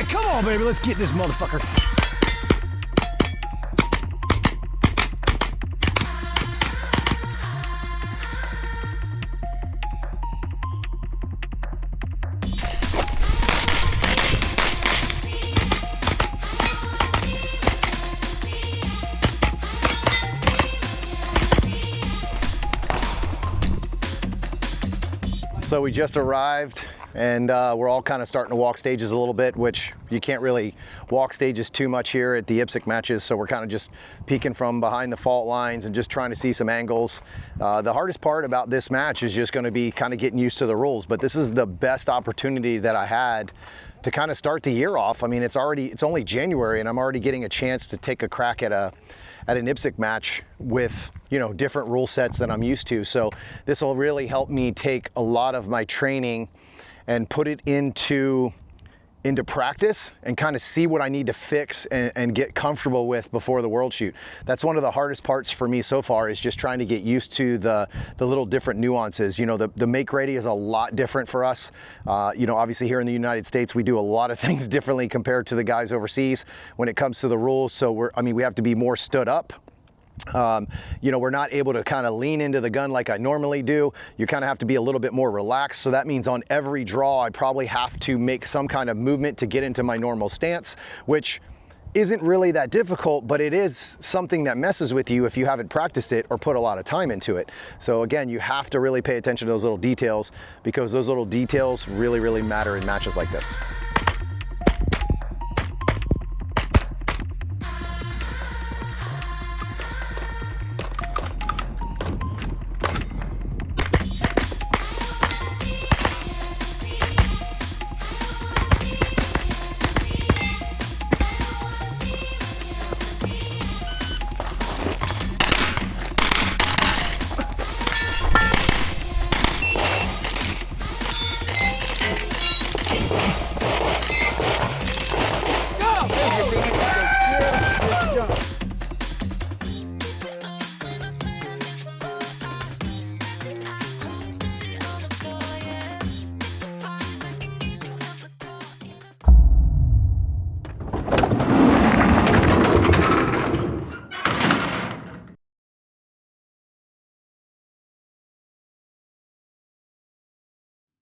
right, come on, baby. Let's get this motherfucker. So we just arrived and we're all kind of starting to walk stages a little bit, which you can't really walk stages too much here at the IPSC matches. So we're kind of just peeking from behind the fault lines and just trying to see some angles. The hardest part about this match is just going to be kind of getting used to the rules, but this is the best opportunity that I had to kind of start the year off. I mean, it's only January and I'm already getting a chance to take a crack at an IPSC match with, you know, different rule sets than I'm used to. So this will really help me take a lot of my training and put it into practice and kind of see what I need to fix and get comfortable with before the world shoot. That's one of the hardest parts for me so far, is just trying to get used to the little different nuances. You know, the make ready is a lot different for us. You know, obviously here in the United States, we do a lot of things differently compared to the guys overseas when it comes to the rules. So we have to be more stood up. You know, we're not able to kind of lean into the gun like I normally do. You kind of have to be a little bit more relaxed. So that means on every draw, I probably have to make some kind of movement to get into my normal stance, which isn't really that difficult, but it is something that messes with you if you haven't practiced it or put a lot of time into it. So again, you have to really pay attention to those little details, because those little details really, really matter in matches like this.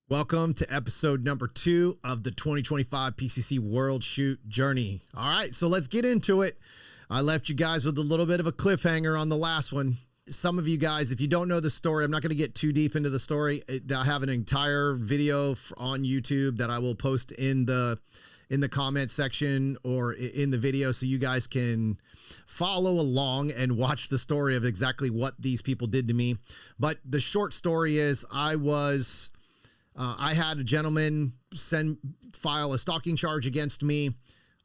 Welcome to episode number 2 of the 2025 PCC World Shoot Journey. All right, so let's get into it. I left you guys with a little bit of a cliffhanger on the last one. Some of you guys, if you don't know the story, I'm not going to get too deep into the story. I have an entire video on YouTube that I will post in the comment section or in the video, so you guys can follow along and watch the story of exactly what these people did to me. But the short story is I had a gentleman file a stalking charge against me,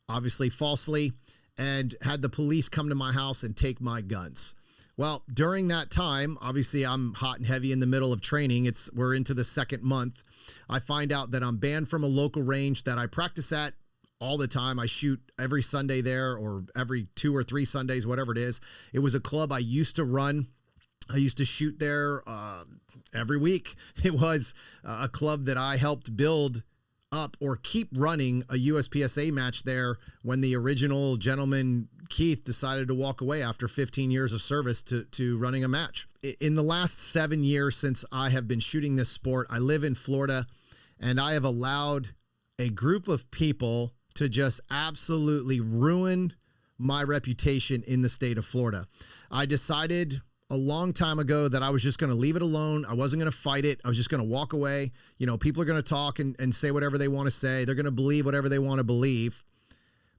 obviously falsely, and had the police come to my house and take my guns. Well, during that time, obviously I'm hot and heavy in the middle of training. We're into the second month. I find out that I'm banned from a local range that I practice at all the time. I shoot every Sunday there, or every 2 or 3 Sundays, whatever it is. It was a club I used to run. I used to shoot there every week. It was a club that I helped build up or keep running a USPSA match there when the original gentleman, Keith, decided to walk away after 15 years of service to running a match. In the last 7 years since I have been shooting this sport, I live in Florida, and I have allowed a group of people to just absolutely ruin my reputation in the state of Florida. I decided a long time ago that I was just going to leave it alone. I wasn't going to fight it. I was just going to walk away. You know, people are going to talk and say whatever they want to say. They're going to believe whatever they want to believe.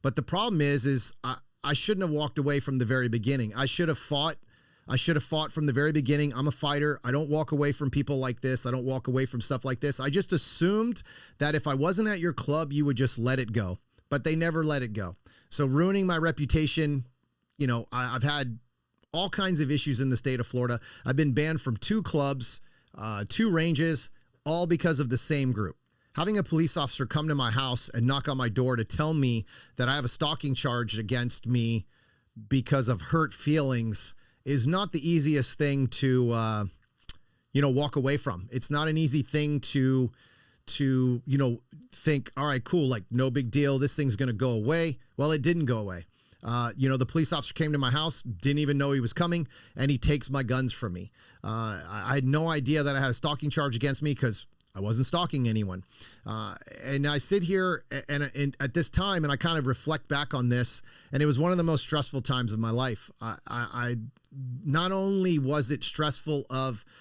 But the problem is I shouldn't have walked away from the very beginning. I should have fought from the very beginning. I'm a fighter. I don't walk away from people like this. I don't walk away from stuff like this. I just assumed that if I wasn't at your club, you would just let it go. But they never let it go. So ruining my reputation, you know, I've had all kinds of issues in the state of Florida. I've been banned from 2 clubs, 2 ranges, all because of the same group. Having a police officer come to my house and knock on my door to tell me that I have a stalking charge against me because of hurt feelings is not the easiest thing to, walk away from. It's not an easy thing to to, think, all right, cool, like no big deal. This thing's going to go away. Well, it didn't go away. The police officer came to my house, didn't even know he was coming, and he takes my guns from me. I had no idea that I had a stalking charge against me because I wasn't stalking anyone. And I sit here and at this time, and I kind of reflect back on this, and it was one of the most stressful times of my life. I not only was it stressful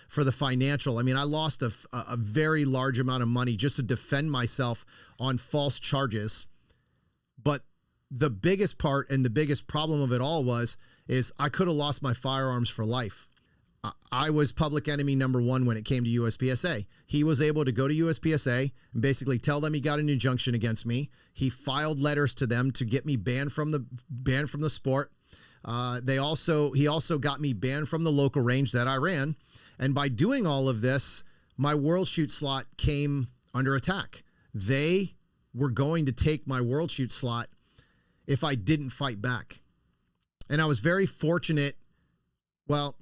for the financial, I mean, I lost a very large amount of money just to defend myself on false charges. But the biggest part and the biggest problem of it all is I could have lost my firearms for life. I was public enemy number one when it came to USPSA. He was able to go to USPSA and basically tell them he got an injunction against me. He filed letters to them to get me banned from the sport. He also got me banned from the local range that I ran. And by doing all of this, my World Shoot slot came under attack. They were going to take my World Shoot slot if I didn't fight back. And I was very fortunate. Well,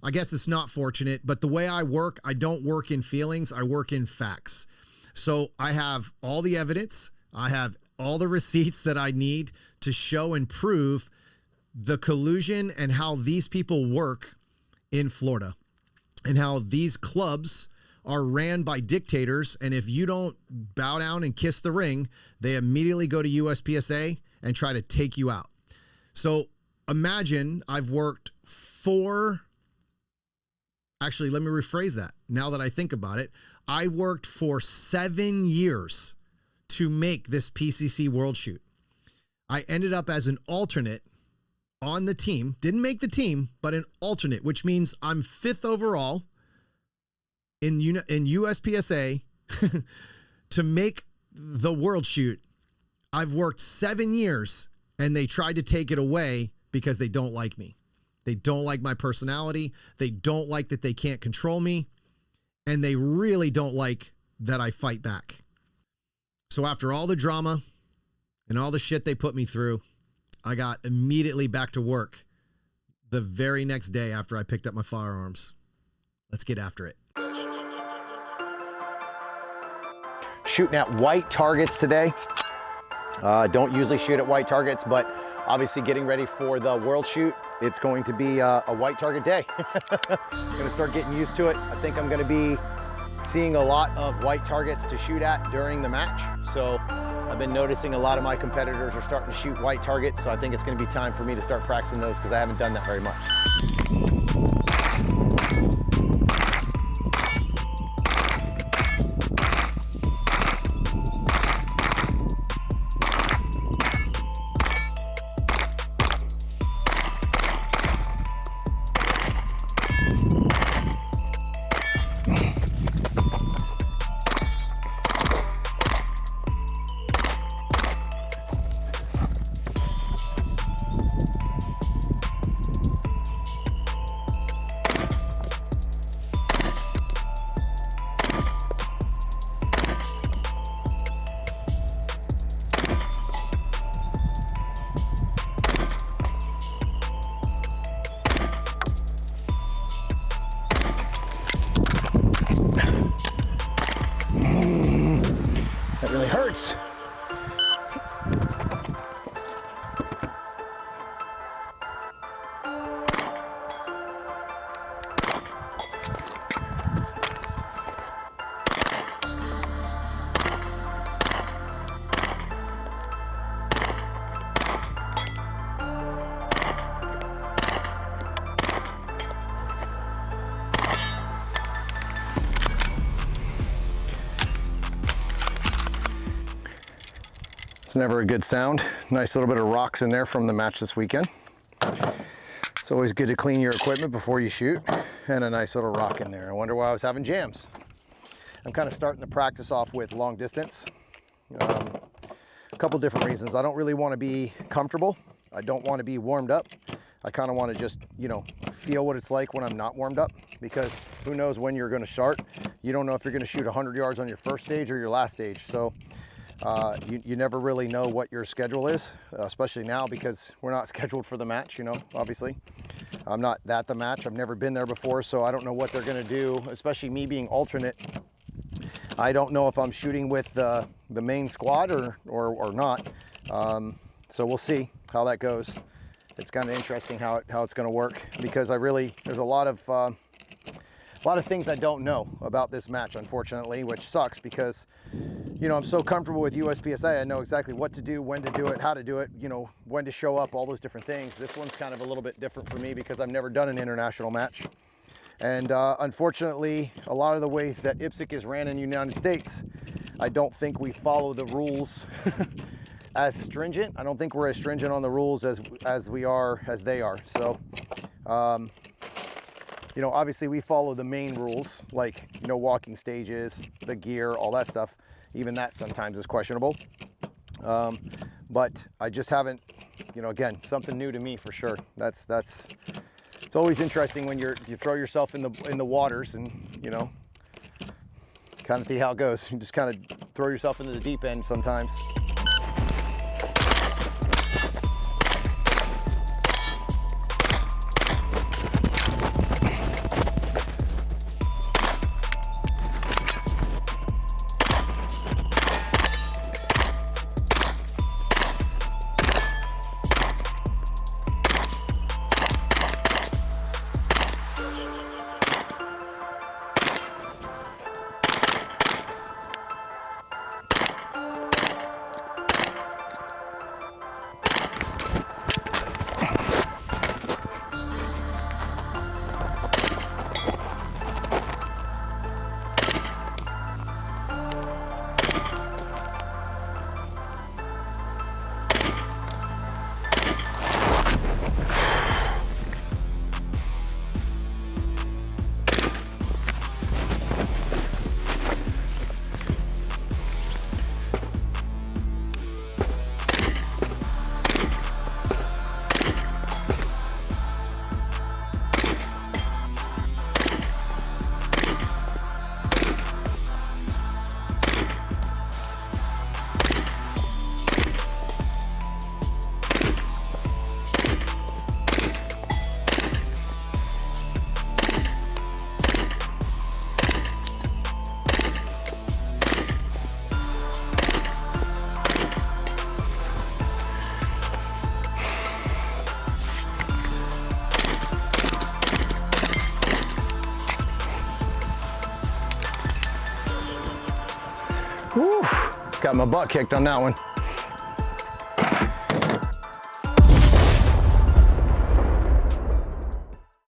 I guess it's not fortunate, but the way I work, I don't work in feelings, I work in facts. So I have all the evidence, I have all the receipts that I need to show and prove the collusion and how these people work in Florida and how these clubs are ran by dictators. And if you don't bow down and kiss the ring, they immediately go to USPSA and try to take you out. So imagine I've worked actually, let me rephrase that. Now that I think about it, I worked for 7 years to make this PCC World Shoot. I ended up as an alternate on the team, didn't make the team, but an alternate, which means I'm 5th overall in USPSA to make the World Shoot. I've worked 7 years and they tried to take it away because they don't like me. They don't like my personality. They don't like that they can't control me. And they really don't like that I fight back. So after all the drama and all the shit they put me through, I got immediately back to work the very next day after I picked up my firearms. Let's get after it. Shooting at white targets today. Don't usually shoot at white targets, but obviously getting ready for the World Shoot. It's going to be a white target day. I'm going to start getting used to it. I think I'm going to be seeing a lot of white targets to shoot at during the match. So I've been noticing a lot of my competitors are starting to shoot white targets. So I think it's going to be time for me to start practicing those because I haven't done that very much. That really hurts. It's never a good sound. Nice little bit of rocks in there from the match this weekend. It's always good to clean your equipment before you shoot, and a nice little rock in there. I wonder why I was having jams. I'm kind of starting to practice off with long distance. A couple different reasons. I don't really want to be comfortable. I don't want to be warmed up. I kind of want to just, feel what it's like when I'm not warmed up, because who knows when you're going to start. You don't know if you're going to shoot 100 yards on your first stage or your last stage. So you never really know what your schedule is, especially now because we're not scheduled for the match, obviously. I'm not at the match. I've never been there before, so I don't know what they're going to do, especially me being alternate. I don't know if I'm shooting with the main squad or not. So we'll see how that goes. It's kind of interesting how it's going to work, because there's a lot of things I don't know about this match, unfortunately, which sucks because, you know, I'm so comfortable with USPSA. I know exactly what to do, when to do it, how to do it, you know, when to show up, all those different things. This one's kind of a little bit different for me because I've never done an international match. And unfortunately, a lot of the ways that IPSC is ran in the United States, I don't think we follow the rules as stringent. I don't think we're as stringent on the rules as they are. So, you know, obviously we follow the main rules, like, you know, walking stages, the gear, all that stuff. Even that sometimes is questionable. But I just haven't, you know, again, something new to me for sure. It's always interesting when you throw yourself in the waters and, you know, kind of see how it goes. You just kind of throw yourself into the deep end sometimes. Whew, got my butt kicked on that one.